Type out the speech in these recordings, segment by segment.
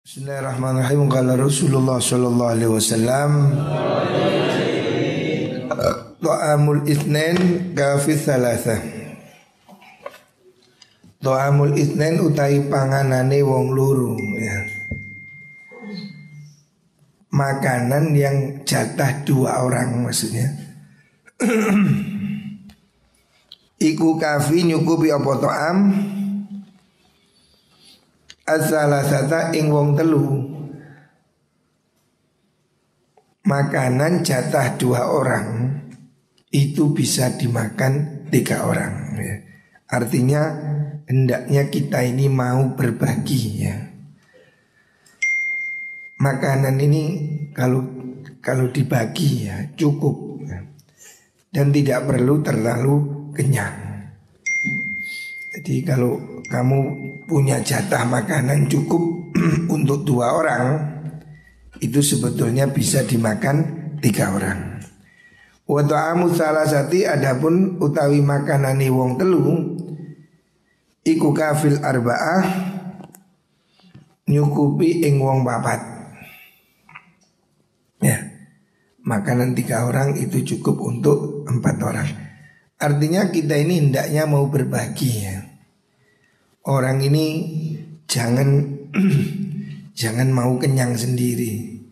Bismillahirrahmanirrahim. Qala Rasulullah sallallahu alaihi wasallam, ta'amul itsnain kafi tsalatsa. Ta'amul itsnain utai panganane wong loro ya. Makanan yang jatah dua orang maksudnya. Iku kafi nyukupi apa ta'am as-salasata ing wong telu. Makanan jatah dua orang itu bisa dimakan tiga orang ya. Artinya hendaknya kita ini mau berbagi ya. Makanan ini kalau dibagi ya cukup ya. Dan tidak perlu terlalu kenyang. Jadi kalau kamu punya jatah makanan cukup untuk dua orang, itu sebetulnya bisa dimakan tiga orang. Wa ta'amu salasati, adapun utawi makanani wong telu iku kafil arba'ah nyukupi ing wong papat. Ya, makanan tiga orang itu cukup untuk empat orang. Artinya kita ini hendaknya mau berbagi ya. Orang ini jangan mau kenyang sendiri.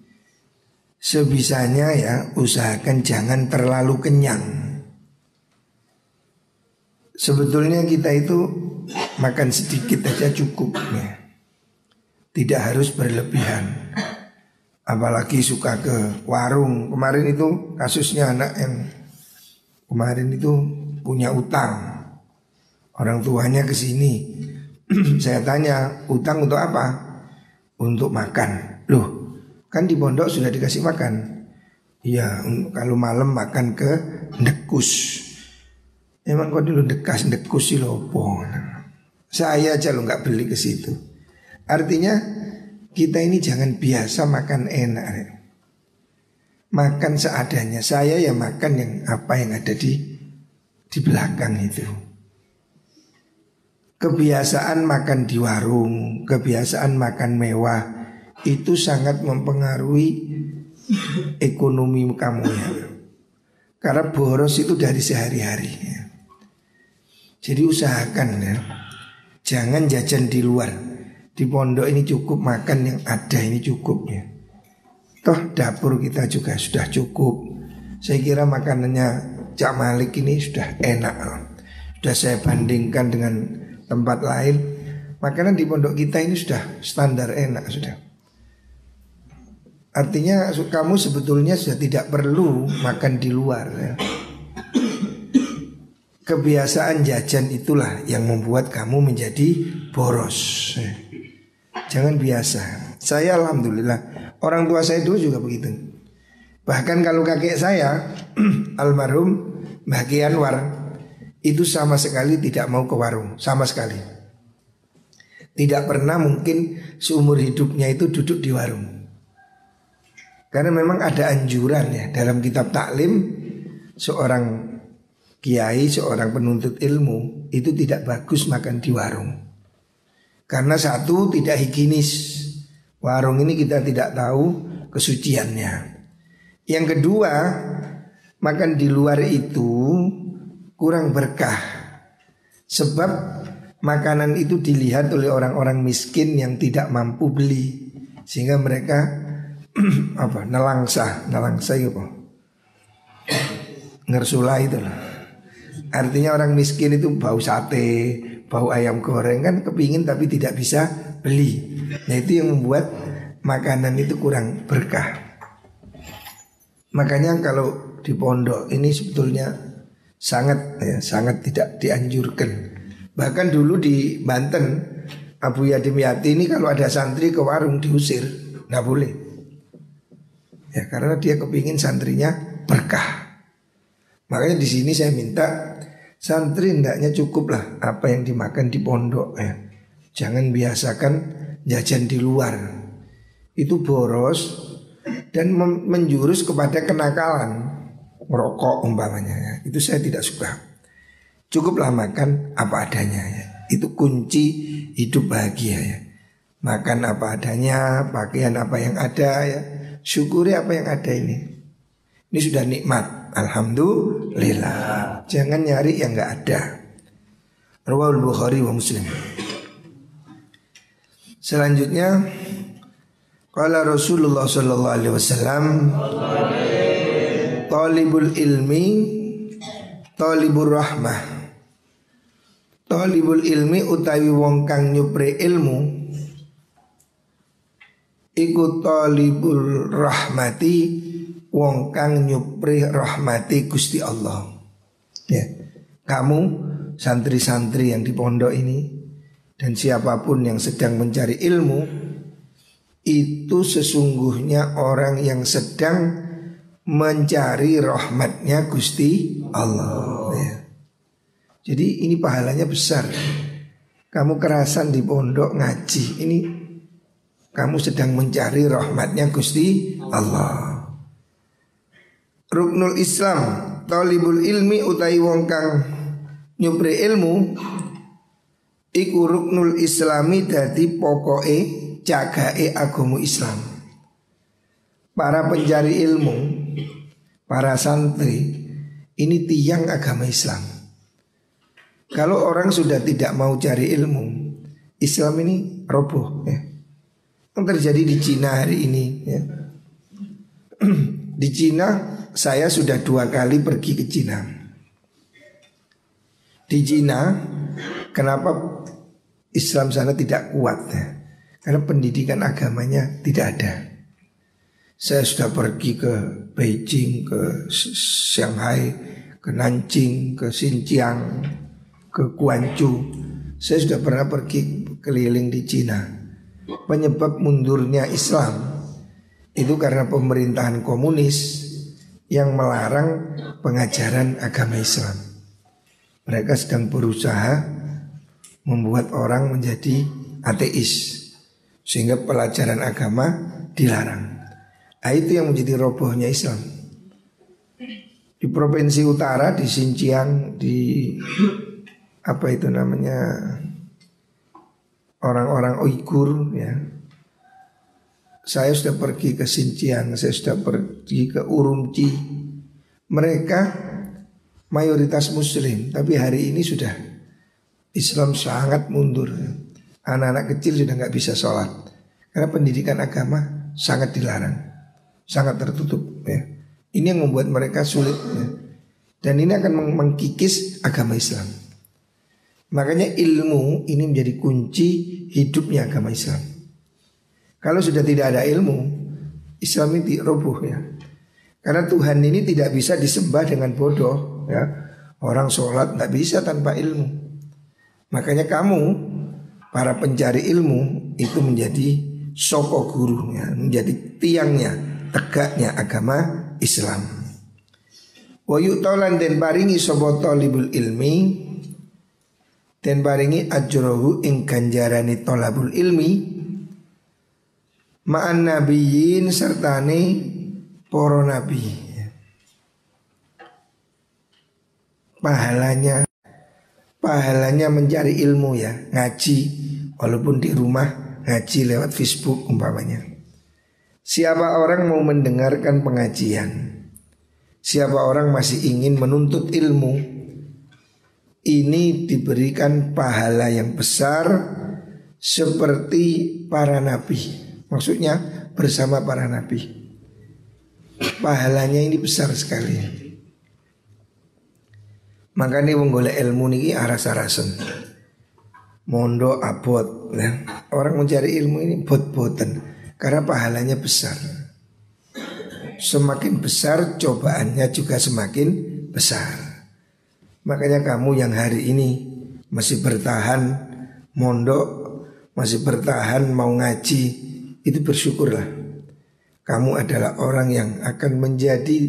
Sebisanya ya usahakan jangan terlalu kenyang. Sebetulnya kita itu makan sedikit aja cukup ya. Tidak harus berlebihan. Apalagi suka ke warung. Kemarin itu kasusnya anak yang kemarin itu punya utang. Orang tuanya ke sini. Saya tanya, utang untuk apa? Untuk makan. Loh, kan di pondok sudah dikasih makan. Iya, kalau malam makan ke ndekus. Emang kok dulu ndekus sih lopo. Saya aja lo nggak beli ke situ. Artinya kita ini jangan biasa makan enak. Makan seadanya. Saya ya makan yang apa yang ada di belakang itu. Kebiasaan makan di warung, kebiasaan makan mewah itu sangat mempengaruhi ekonomi kamu ya. Karena boros itu dari sehari-hari ya. Jadi usahakan ya, jangan jajan di luar. Di pondok ini cukup makan yang ada ini cukup ya. Toh dapur kita juga sudah cukup. Saya kira makanannya Cak Malik ini sudah enak. Sudah saya bandingkan dengan tempat lain, makanan di pondok kita ini sudah standar enak sudah. Artinya kamu sebetulnya sudah tidak perlu makan di luar ya. Kebiasaan jajan itulah yang membuat kamu menjadi boros ya. Jangan biasa. Saya alhamdulillah, orang tua saya dulu juga begitu. Bahkan kalau kakek saya almarhum Mbah Ki Anwar itu sama sekali tidak mau ke warung, sama sekali. Tidak pernah mungkin seumur hidupnya itu duduk di warung. Karena memang ada anjuran ya dalam kitab taklim, seorang kiai, seorang penuntut ilmu itu tidak bagus makan di warung. Karena satu, tidak higienis. Warung ini kita tidak tahu kesuciannya. Yang kedua, makan di luar itu kurang berkah. Sebab makanan itu dilihat oleh orang-orang miskin yang tidak mampu beli, sehingga mereka nelangsa itu apa? Ngersula itu lah. Artinya orang miskin itu bau sate, bau ayam goreng kan kepingin tapi tidak bisa beli. Nah itu yang membuat makanan itu kurang berkah. Makanya kalau di pondok ini sebetulnya sangat tidak dianjurkan. Bahkan dulu di Banten Abu Yadim Yati ini kalau ada santri ke warung diusir, nggak boleh. Ya karena dia kepingin santrinya berkah. Makanya di sini saya minta santri hendaknya cukup lah apa yang dimakan di pondok ya. Jangan biasakan jajan di luar. Itu boros dan menjurus kepada kenakalan. Merokok umpamanya ya. Itu saya tidak suka. Cukuplah makan apa adanya ya. Itu kunci hidup bahagia ya. Makan apa adanya, pakaian apa yang ada ya. Syukuri apa yang ada ini. Ini sudah nikmat, alhamdulillah. Jangan nyari yang nggak ada. Rawahul Bukhari wa Muslim. Selanjutnya, qala Rasulullah sallallahu alaihi wasallam, talibul ilmi talibur rahmah. Talibul ilmi utawi wong kang nyupre ilmu iku talibul rahmati, wong kang nyupri rahmati Gusti Allah. Ya, kamu santri-santri yang di pondok ini dan siapapun yang sedang mencari ilmu, itu sesungguhnya orang yang sedang mencari rahmatnya Gusti Allah. Ya. Jadi ini pahalanya besar. Kamu kerasan di pondok ngaji, ini kamu sedang mencari rahmatnya Gusti Allah. Ruknul Islam, talibul ilmi utai wong kang nyupri ilmu iku ruknul islami, dadi pokoke jagae agama Islam. Para pencari ilmu, para santri, ini tiang agama Islam. Kalau orang sudah tidak mau cari ilmu, Islam ini roboh ya. Yang terjadi di Cina hari ini ya. Di Cina saya sudah 2 kali pergi ke Cina. Di Cina kenapa Islam sana tidak kuat ya? Karena pendidikan agamanya tidak ada. Saya sudah pergi ke Beijing, ke Shanghai, ke Nanjing, ke Xinjiang, ke Guangzhou. Saya sudah pernah pergi keliling di Cina. Penyebab mundurnya Islam itu karena pemerintahan komunis yang melarang pengajaran agama Islam. Mereka sedang berusaha membuat orang menjadi ateis, sehingga pelajaran agama dilarang. Nah, itu yang menjadi robohnya Islam. Di provinsi utara, di Xinjiang, di apa itu namanya, orang-orang Uighur ya. Saya sudah pergi ke Xinjiang, saya sudah pergi ke Urumqi. Mereka mayoritas Muslim, tapi hari ini sudah Islam sangat mundur. Anak-anak kecil sudah nggak bisa sholat karena pendidikan agama sangat dilarang, sangat tertutup ya. Ini yang membuat mereka sulit ya. Dan ini akan mengkikis agama Islam. Makanya ilmu ini menjadi kunci hidupnya agama Islam. Kalau sudah tidak ada ilmu, Islam ini roboh ya. Karena Tuhan ini tidak bisa disembah dengan bodoh ya. Orang sholat tidak bisa tanpa ilmu. Makanya kamu, para pencari ilmu, itu menjadi soko guru ya, menjadi tiangnya, tegaknya agama Islam. Wa yu'tolan den paringi sapa talibul ilmi, den paringi ajrohu ing ganjarane talabul ilmi, ma'an nabiyyin sertane para nabi. Pahalanya mencari ilmu ya, ngaji walaupun di rumah, ngaji lewat Facebook umpamanya. Siapa orang mau mendengarkan pengajian, siapa orang masih ingin menuntut ilmu, ini diberikan pahala yang besar seperti para nabi. Maksudnya bersama para nabi. Pahalanya ini besar sekali. Makanya wong golek ilmu niki aras-arasen. Mondo abot ya. Orang mencari ilmu ini bot-boten karena pahalanya besar. Semakin besar cobaannya juga semakin besar. Makanya kamu yang hari ini masih bertahan mondok, masih bertahan mau ngaji, itu bersyukurlah. Kamu adalah orang yang akan menjadi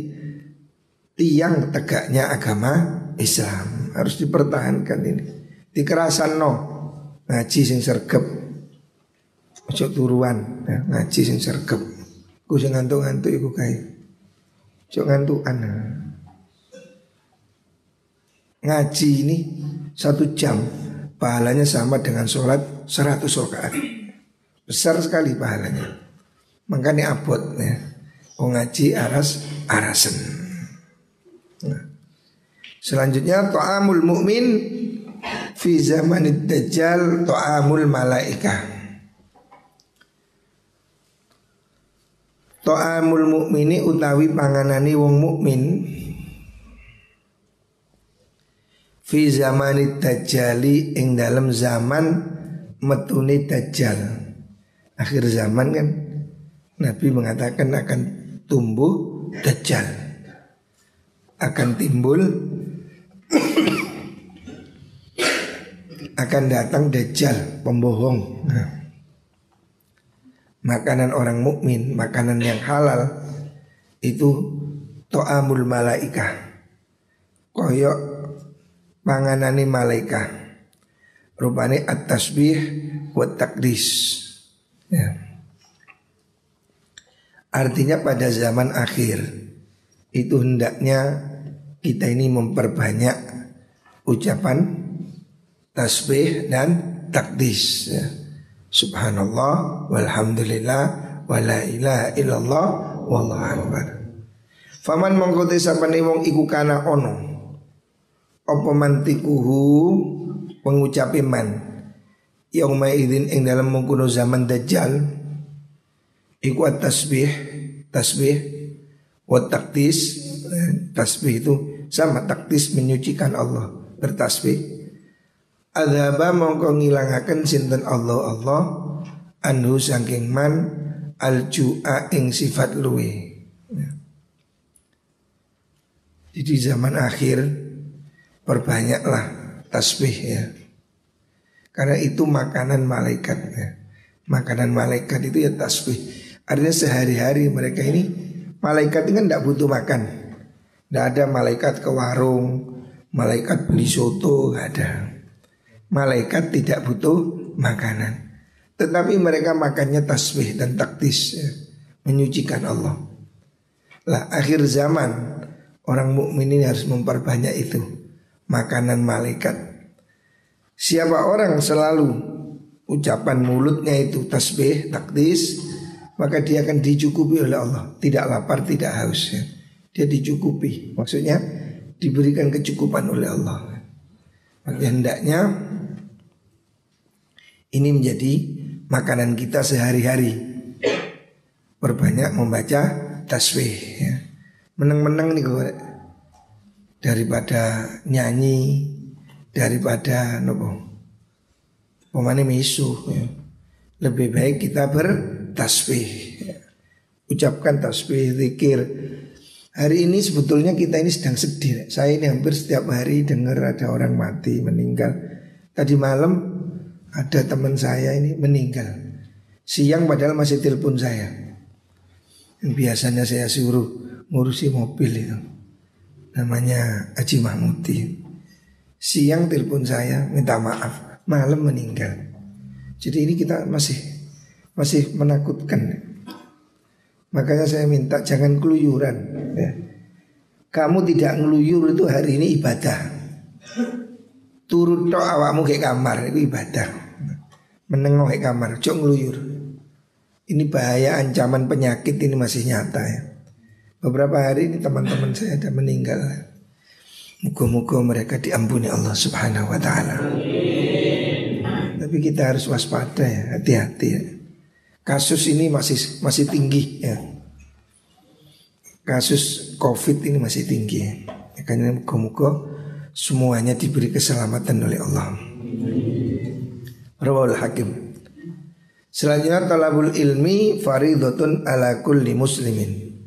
tiang tegaknya agama Islam. Harus dipertahankan ini. Dikerasan no, ngaji sing sergep, ojo turuan ya, ngaji sing sergep. Ku sing ngantuk-ngantuk iku kae. Ojo ngantukan. Ngaji ini 1 jam pahalanya sama dengan sholat 100 rakaat. besar sekali pahalanya. Makanya abot ya. Ngaji arasen. Nah. Selanjutnya ta'amul mu'min fi zamanid dajjal ta'amul malaikah. Ta'amul mu'mini utawi panganani wong mukmin fi zamanid dajjali ing dalam zaman metune dajjal. Akhir zaman kan Nabi mengatakan akan tumbuh dajjal, akan timbul akan datang dajjal pembohong. Nah, makanan orang mukmin, makanan yang halal itu ta'amul malaikah, koyok panganani malaikah, rupane at-tasbih wa taqdis ya. Artinya pada zaman akhir itu hendaknya kita ini memperbanyak ucapan tasbih dan takdis ya. Subhanallah walhamdulillah wala ilaha illallah wallahu akbar. Faman mongko sapane wong iku kana ono apa mantikuhu pengucapi man yauma idzin ing dalam mengkono zaman dajjal iku tasbih wa takdis. Tasbih itu sama takdis menyucikan Allah, bertasbih. Adzaba mongko ngilangaken sinten Allah anhu saking man al-ju'a ing sifat luwe. Jadi zaman akhir perbanyaklah tasbih ya. Karena itu makanan malaikat ya. Makanan malaikat itu ya tasbih. Artinya sehari-hari mereka ini malaikat ini kan tidak butuh makan. Tidak ada malaikat ke warung, malaikat beli soto, tidak ada. Malaikat tidak butuh makanan, tetapi mereka makannya tasbih dan takdis ya, menyucikan Allah. Lah akhir zaman orang mukmin ini harus memperbanyak itu makanan malaikat. Siapa orang selalu ucapan mulutnya itu tasbih, takdis, maka dia akan dicukupi oleh Allah. Tidak lapar, tidak haus ya. Dia dicukupi, maksudnya diberikan kecukupan oleh Allah. Maka hendaknya ini menjadi makanan kita sehari-hari. Perbanyak membaca tasbih ya. Menang-menang nih gue, daripada nyanyi, daripada pemane misuh ya. Lebih baik kita bertasbih ya. Ucapkan tasbih, zikir. Hari ini sebetulnya kita ini sedang sedih. Saya ini hampir setiap hari dengar ada orang mati, meninggal. Tadi malam ada teman saya ini meninggal. Siang padahal masih telepon saya. Yang biasanya saya suruh ngurusi mobil itu. Namanya Haji Mahmudi. Siang telepon saya minta maaf, malam meninggal. Jadi ini kita masih menakutkan. Makanya saya minta jangan keluyuran ya. Kamu tidak ngeluyur itu hari ini ibadah. Turut tok awakmu ke kamar itu ibadah. Menengok ke kamar, cok ngeluyur. Ini bahaya ancaman penyakit ini masih nyata ya. Beberapa hari ini teman-teman saya ada meninggal. Muka-muka mereka diampuni Allah Subhanahu wa ta'ala. Tapi kita harus waspada ya, hati-hati ya. Kasus ini masih tinggi ya. Kasus COVID ini masih tinggi ya. Karena muka-muka semuanya diberi keselamatan oleh Allah. Rawahul Hakim. Selanjutnya talabul ilmi faridhatun ala kulli muslimin.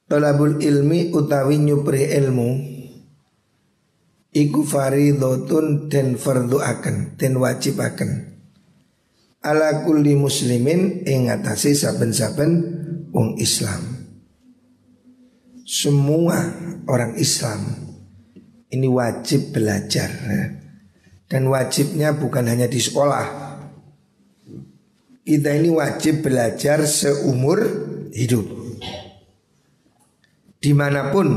Talabul ilmi utawi nyupri ilmu iku faridhatun den fardhu akan, den wajib akan. Ala kulli muslimin ing atase saben-saben wong Islam. Semua orang Islam ini wajib belajar ya. Dan wajibnya bukan hanya di sekolah. Kita ini wajib belajar seumur hidup. Dimanapun,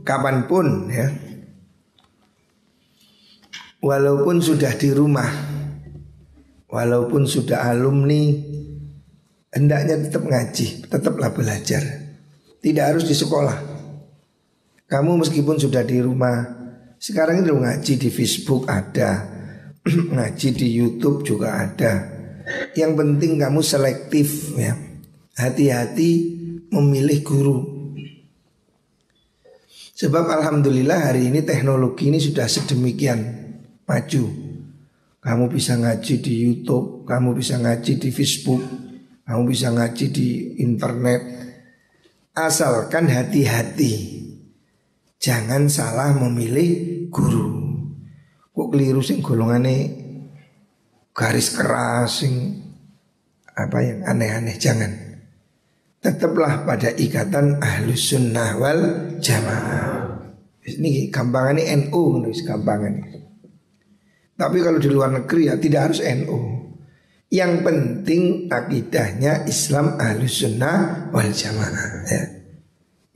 kapanpun ya. Walaupun sudah di rumah, Walaupun sudah alumni, hendaknya tetap ngaji, tetaplah belajar. Tidak harus di sekolah. Kamu meskipun sudah di rumah, sekarang itu ngaji di Facebook ada, ngaji di YouTube juga ada. Yang penting kamu selektif ya. Hati-hati memilih guru. Sebab alhamdulillah hari ini teknologi ini sudah sedemikian maju. Kamu bisa ngaji di YouTube, kamu bisa ngaji di Facebook, kamu bisa ngaji di internet. Asalkan hati-hati, jangan salah memilih guru. Kok keliru sing golongane garis keras sing apa yang aneh-aneh, jangan. Tetaplah pada ikatan Ahlus Sunnah wal Jamaah. Ini gampangannya NU, gampangannya. Tapi kalau di luar negeri ya tidak harus NU. Yang penting akidahnya Islam Ahlus Sunnah wal Jamaah ya.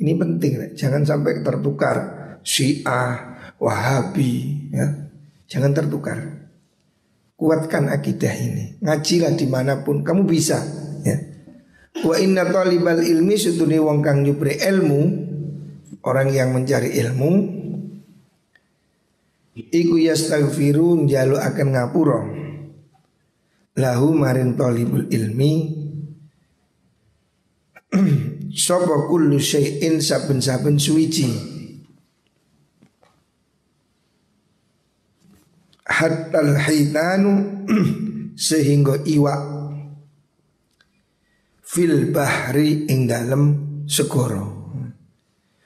Ini penting, jangan sampai tertukar Syiah, Wahabi ya. Jangan tertukar. Kuatkan akidah ini. Ngajilah dimanapun kamu bisa ya. Wa inna talibal ilmi sutune wong kang nyupri ilmu, orang yang mencari ilmu, iku yastaghfiru njalu akan ngapura lahu maring talibul ilmi sapa kullu syai'in saben-saben suwiji hatta al-hitanu sehingga iwak fil bahri ing dalem segoro.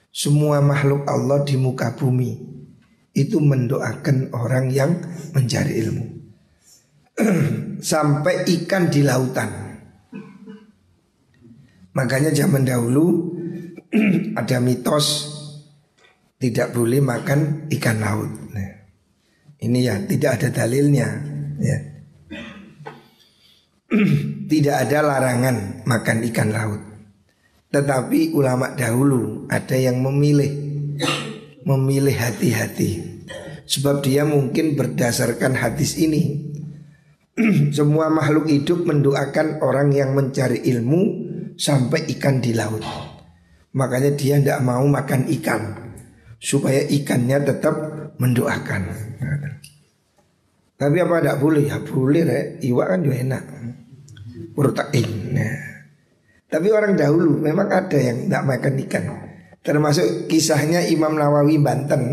Semua makhluk Allah di muka bumi itu mendoakan orang yang mencari ilmu. Sampai ikan di lautan. Makanya zaman dahulu ada mitos tidak boleh makan ikan laut. Nah, ini ya tidak ada dalilnya ya. Tidak ada larangan makan ikan laut. Tetapi ulama dahulu ada yang memilih hati-hati. Sebab dia mungkin berdasarkan hadis ini. Semua makhluk hidup mendoakan orang yang mencari ilmu sampai ikan di laut. Makanya dia tidak mau makan ikan, supaya ikannya tetap mendoakan. Tapi apa tidak boleh? Ya boleh ya. Iwak kan juga enak, protein. Nah, tapi orang dahulu memang ada yang tidak makan ikan. Termasuk kisahnya Imam Nawawi Banten,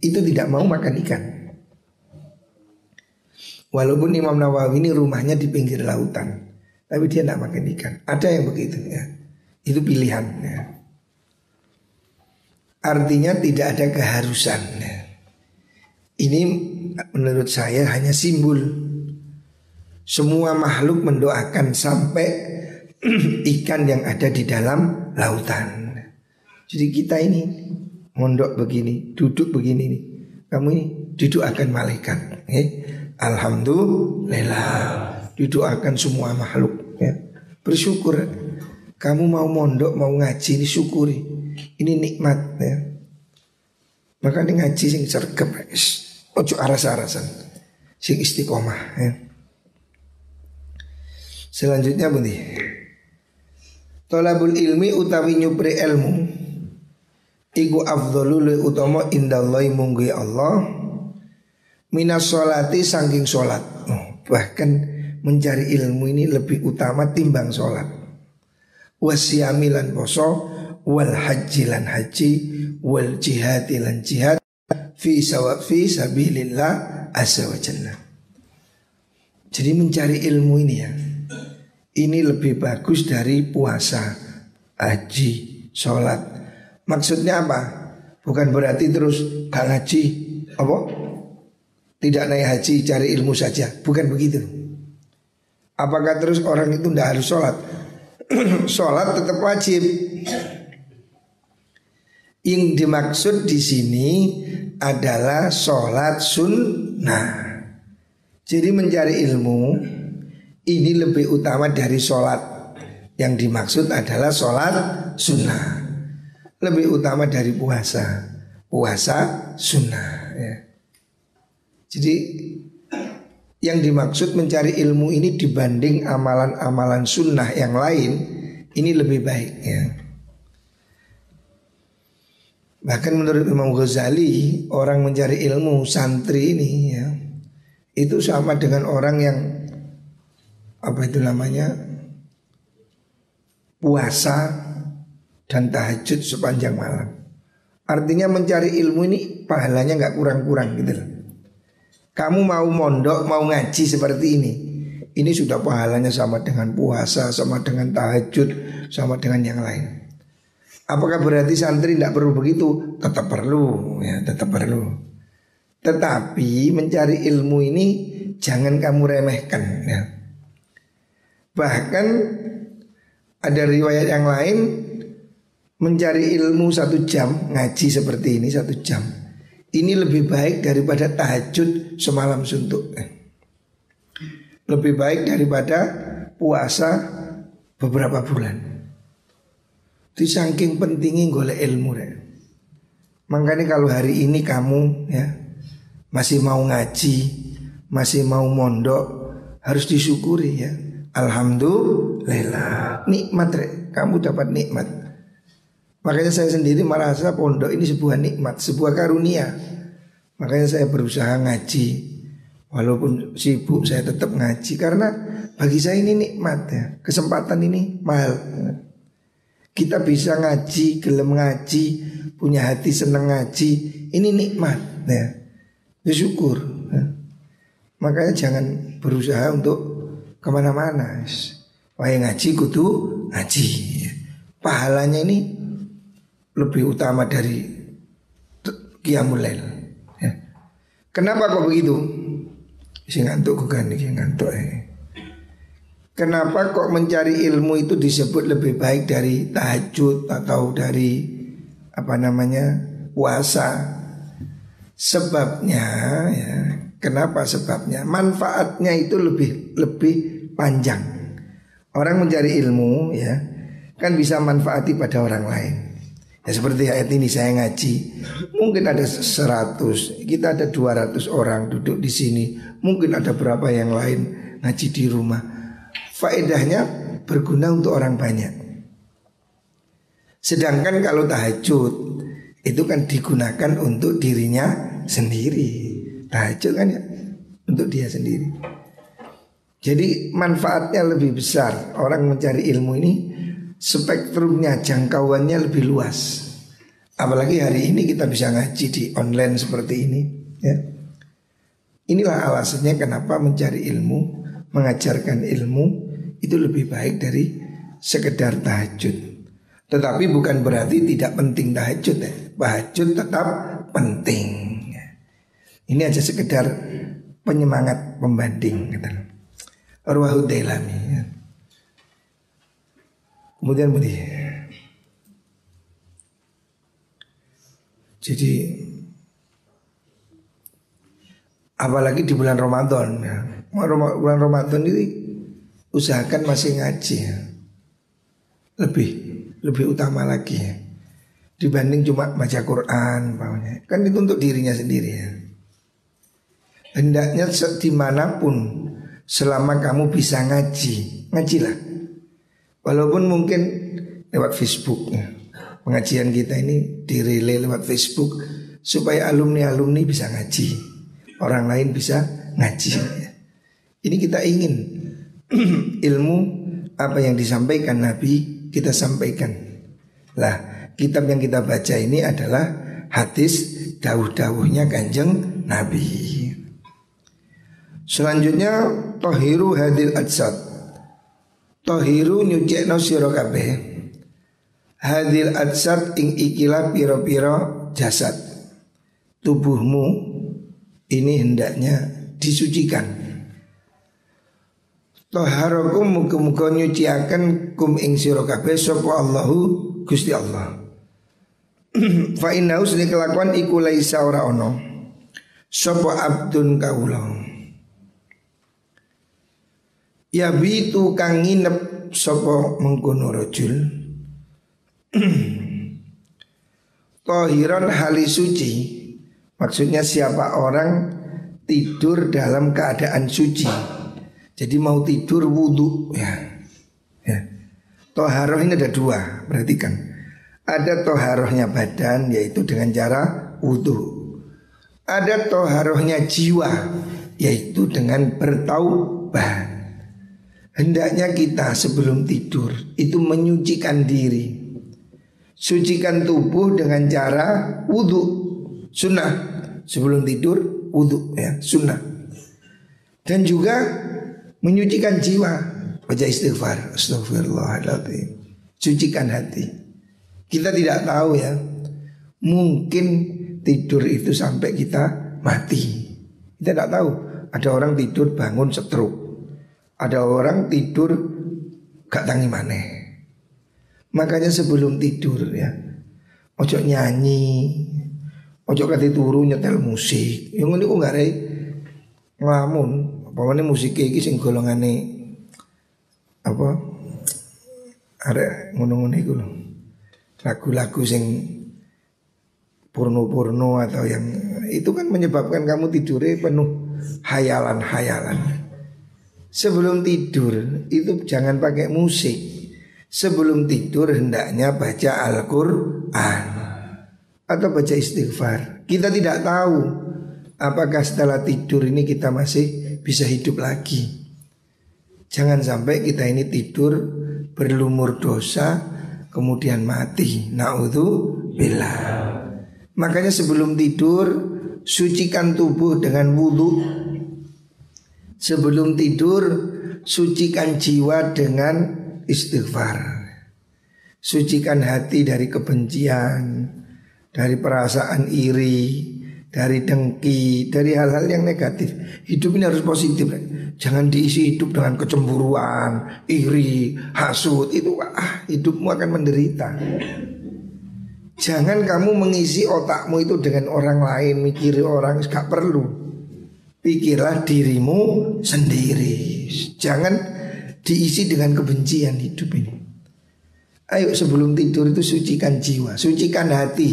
itu tidak mau makan ikan. Walaupun Imam Nawawi ini rumahnya di pinggir lautan, tapi dia tidak makan ikan. Ada yang begitu ya. Itu pilihan ya. Artinya tidak ada keharusan ya. Ini menurut saya hanya simbol. Semua makhluk mendoakan sampai ikan yang ada di dalam lautan. Jadi kita ini mondok begini, duduk begini nih. Kamu ini didoakan malaikat. Alhamdulillah, didoakan semua makhluk ya. Bersyukur. Kamu mau mondok, mau ngaji, ini syukuri. Ini nikmat ya. Maka ini ngaji sing sergep, ojo aras-arasan, sing istiqomah ya. Selanjutnya bunyi tolabul ilmi utawi nyupri ilmu iku afdhalul utama indallahi munggu Allah minas sholati saking sholat. Bahkan mencari ilmu ini lebih utama timbang sholat. Wasyami lan poso, wal haji lan haji, wal jihadi lan jihad fi sabilillah azza wa jalla. Jadi mencari ilmu ini ya, ini lebih bagus dari puasa, haji, sholat. Maksudnya apa? Bukan berarti terus gak ngaji, apa? Tidak naik haji, cari ilmu saja. Bukan begitu. Apakah terus orang itu tidak harus sholat? Sholat tetap wajib. Yang dimaksud di sini adalah sholat sunnah. Jadi mencari ilmu ini lebih utama dari sholat. Yang dimaksud adalah sholat sunnah. Lebih utama dari puasa. Puasa sunnah ya. Jadi yang dimaksud mencari ilmu ini dibanding amalan-amalan sunnah yang lain, ini lebih baik ya. Bahkan menurut Imam Ghazali, orang mencari ilmu santri ini ya, itu sama dengan orang yang apa itu namanya, puasa dan tahajud sepanjang malam. Artinya mencari ilmu ini pahalanya nggak kurang-kurang gitu loh. Kamu mau mondok, mau ngaji seperti ini sudah pahalanya sama dengan puasa, sama dengan tahajud, sama dengan yang lain. Apakah berarti santri tidak perlu begitu? Tetap perlu ya, tetap perlu. Tetapi mencari ilmu ini jangan kamu remehkan ya. Bahkan ada riwayat yang lain, mencari ilmu 1 jam, ngaji seperti ini 1 jam, ini lebih baik daripada tahajud semalam suntuk. Lebih baik daripada puasa beberapa bulan. Itu saking pentingnya golek ilmu ya. Makanya kalau hari ini kamu ya masih mau ngaji, masih mau mondok, harus disyukuri ya. Alhamdulillah, nikmat rek, kamu dapat nikmat. Makanya saya sendiri merasa pondok ini sebuah nikmat, sebuah karunia. Makanya saya berusaha ngaji, walaupun sibuk saya tetap ngaji, karena bagi saya ini nikmat ya. Kesempatan ini mahal. Kita bisa ngaji, gelem ngaji, punya hati senang ngaji, ini nikmat ya. Bersyukur ya. Makanya jangan berusaha untuk kemana-mana. Wah ngaji kudu ngaji ya. Pahalanya ini lebih utama dari qiyamul lail ya. Kenapa kok begitu? Si ngantuk bukan ini ngantuk Kenapa kok mencari ilmu itu disebut lebih baik dari tahajud atau dari apa namanya puasa? Sebabnya ya, kenapa sebabnya? Manfaatnya itu lebih panjang. Orang mencari ilmu ya kan bisa manfaati pada orang lain. Ya seperti ayat ini saya ngaji, mungkin ada 100, kita ada 200 orang duduk di sini, mungkin ada berapa yang lain ngaji di rumah. Faedahnya berguna untuk orang banyak. Sedangkan kalau tahajud itu kan digunakan untuk dirinya sendiri. Tahajud kan ya untuk dia sendiri. Jadi manfaatnya lebih besar. Orang mencari ilmu ini spektrumnya, jangkauannya lebih luas. Apalagi hari ini kita bisa ngaji di online seperti ini ya. Inilah alasannya kenapa mencari ilmu, mengajarkan ilmu itu lebih baik dari sekedar tahajud. Tetapi bukan berarti tidak penting tahajud ya. Tahajud tetap penting ya. Ini aja sekedar penyemangat pembanding gitu. Arwahud Dailami ya. Kemudian jadi apalagi di bulan Ramadan ya. Bulan Ramadan ini usahakan masih ngaji ya. Lebih utama lagi ya. Dibanding cuma baca Quran bawahnya. Kan itu untuk dirinya sendiri ya. Hendaknya dimanapun selama kamu bisa ngaji, ngajilah. Walaupun mungkin lewat Facebook ya. Pengajian kita ini direlay lewat Facebook supaya alumni-alumni bisa ngaji, orang lain bisa ngaji ya. Ini kita ingin ilmu apa yang disampaikan Nabi kita sampaikan. Lah kitab yang kita baca ini adalah hadis dawuh-dawuhnya Kanjeng Nabi. Selanjutnya Tohiru hadil adsad. Tohiru nyucekno sira kabeh hadil adsad ing ikilah piro-piro jasad. Tubuhmu ini hendaknya disucikan. Toharakum muga-muga nyuciaken kum ing sira kabeh sapa Allahu Gusti Allah. Fa innahu sune kelakuan iku laisa ora ono sapa abdun kaula. Ya bitu kang nginep sapa mengkono rajul Tohiron hali suci. Maksudnya siapa orang tidur dalam keadaan suci. Jadi mau tidur wudu ya. Toharoh ini ada dua, perhatikan. Ada toharohnya badan, yaitu dengan cara wudu. Ada toharohnya jiwa, yaitu dengan bertaubat. Hendaknya kita sebelum tidur itu menyucikan diri, sucikan tubuh dengan cara wudu. Sunnah sebelum tidur wudu ya, sunnah. Dan juga menyucikan jiwa, baca istighfar, astagfirullahaladzim, sucikan hati. Kita tidak tahu ya, mungkin tidur itu sampai kita mati. Kita tidak tahu. Ada orang tidur bangun stroke, ada orang tidur gak tangi maneh. Makanya sebelum tidur ya, ojo nyanyi, ojo kate turu nyetel musik. Yang ini kok gak ngelamun. Pokoknya musik iki sing golongane apa? Ada ngono-ngono iku lho. Lagu-lagu sing porno-porno atau yang itu kan menyebabkan kamu tidurnya penuh hayalan-hayalan. Sebelum tidur itu jangan pakai musik. Sebelum tidur hendaknya baca Al-Quran atau baca istighfar. Kita tidak tahu apakah setelah tidur ini kita masih bisa hidup lagi. Jangan sampai kita ini tidur berlumur dosa kemudian mati. Na'udzubillah. Makanya sebelum tidur sucikan tubuh dengan wudu. Sebelum tidur sucikan jiwa dengan istighfar. Sucikan hati dari kebencian, dari perasaan iri, dari dengki, dari hal-hal yang negatif. Hidup ini harus positif. Jangan diisi hidup dengan kecemburuan, iri, hasut. Itu hidupmu akan menderita. Jangan kamu mengisi otakmu itu dengan orang lain, mikiri orang, gak perlu. Pikirlah dirimu sendiri. Jangan diisi dengan kebencian hidup ini. Ayo sebelum tidur itu sucikan jiwa, sucikan hati.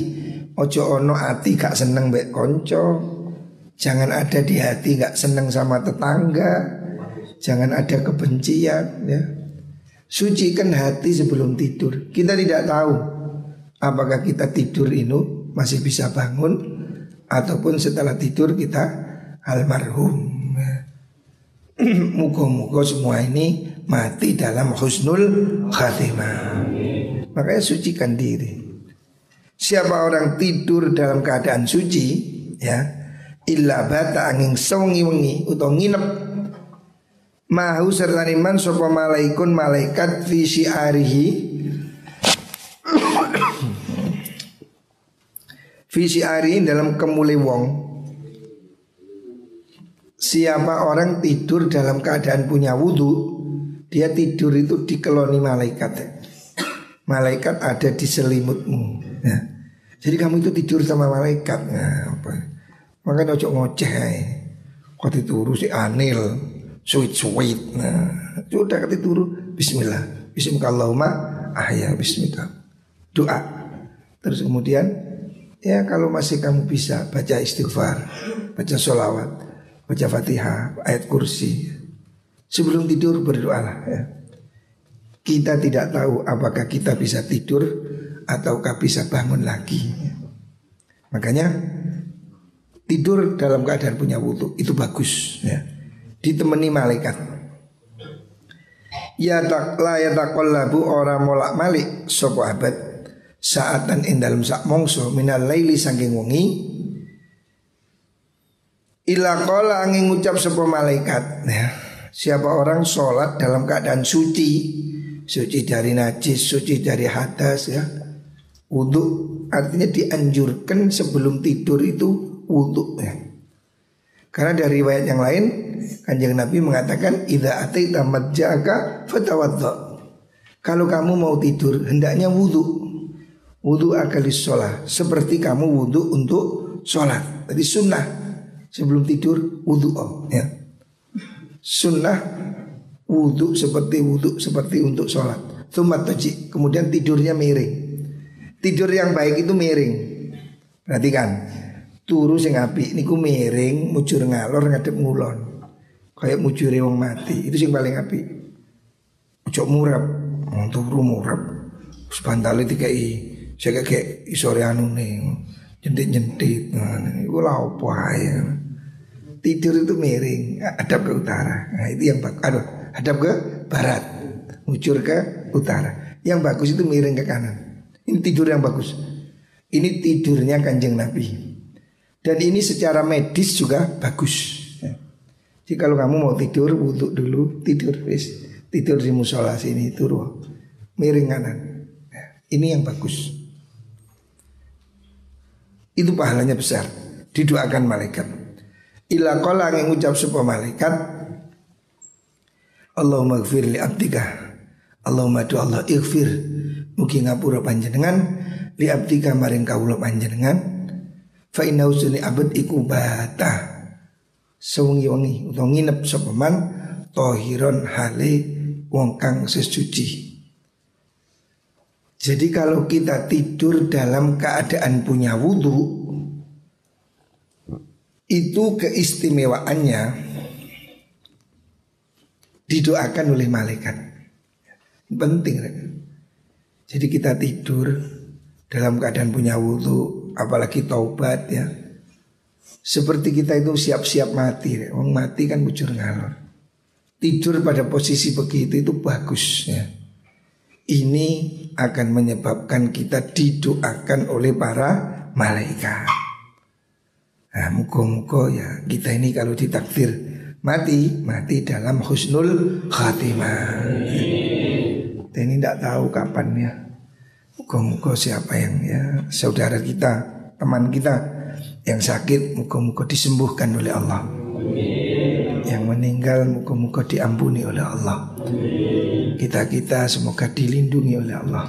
Ojo ono hati gak seneng mbek konco. Jangan ada di hati gak seneng sama tetangga. Jangan ada kebencian ya. Sucikan hati sebelum tidur. Kita tidak tahu apakah kita tidur ini masih bisa bangun ataupun setelah tidur kita almarhum. Muka-muka semua ini mati dalam husnul khatimah. Makanya sucikan diri. Siapa orang tidur dalam keadaan suci ya, illa bata angin sewengi-wengi utawa nginep mahu serta iman sapa malaikun malaikat fi syiarihi fi syiarihi dalam kemule wong. Siapa orang tidur dalam keadaan punya wudu, dia tidur itu dikeloni malaikat. Malaikat ada di selimutmu ya. Jadi kamu itu tidur sama malaikat nah, apa? Makanya ojo ngoceh. Kau tidur si anil sweet. Nah, sudah tidur bismillah. Bismillahirrahmanirrahim. Ahya bismillah. Doa. Terus kemudian ya kalau masih kamu bisa baca istighfar, baca sholawat, baca Fatihah, ayat kursi. Sebelum tidur berdoalah ya. Kita tidak tahu apakah kita bisa tidur ataukah bisa bangun lagi. Makanya tidur dalam keadaan punya wudu itu bagus ya. Ditemani malaikat. Ya tak la ya taqallabu ora molak malik sapa abad saatan ing dalem sak mongso minal laili saking wengi ila qala angin ngucap sapa malaikat ya. Siapa orang sholat dalam keadaan suci, suci dari najis, suci dari hadas ya. Wudu artinya dianjurkan sebelum tidur itu wudu ya. Karena dari riwayat yang lain Kanjeng Nabi mengatakan idza ataita madja'aka fatawadda. Kalau kamu mau tidur hendaknya wudu. Wudu akalis sholat, seperti kamu wudu untuk sholat. Jadi sunnah sebelum tidur wudu ya. Sunnah wudu seperti untuk sholat. Tsumma taji, kemudian tidurnya miring. Tidur yang baik itu miring. Perhatikan, turu sing apik niku miring mujur ngalor ngadep ngulon. Kayak mujure wong mati, itu sing paling apik. Ojo murap, turu murap. Terus bantale dikai saya kayak isore anune jentit-jentit. Nah, iku lha opo ae. Tidur itu miring, hadap ke utara. Nah, itu yang bagus. Aduh, hadap ke barat, mujur ke utara. Yang bagus itu miring ke kanan. Ini tidur yang bagus. Ini tidurnya Kanjeng Nabi. Dan ini secara medis juga bagus. Jadi kalau kamu mau tidur, wudhu dulu, tidur, tidur di musola sini, turu, miring kanan. Ini yang bagus. Itu pahalanya besar. Didoakan malaikat. Ila qala yang ucap sebuah malaikat, Allahumma ighfir li abdika. Allahumma do Allah ighfir. Mugi ngapura panjenengan li abdika maring kawula panjenengan. Fa inna usni abad iku bata. Sewengi-wengi utawa nginep sapa man tahiron hale wong kang sesuci. Jadi kalau kita tidur dalam keadaan punya wudu, itu keistimewaannya didoakan oleh malaikat. Penting kan? Jadi kita tidur dalam keadaan punya wudu, apalagi taubat ya. Seperti kita itu siap-siap mati. Orang mati kan bujur ngalor. Tidur pada posisi begitu itu bagus ya. Ini akan menyebabkan kita didoakan oleh para malaikat. Nah, muka-muka ya kita ini kalau ditakdir mati dalam husnul khatimah. Kita ini tidak tahu kapan ya. Muka-muka siapa yang ya saudara kita, teman kita yang sakit, muka-muka disembuhkan oleh Allah. Yang meninggal, muka-muka diampuni oleh Allah. Kita semoga dilindungi oleh Allah.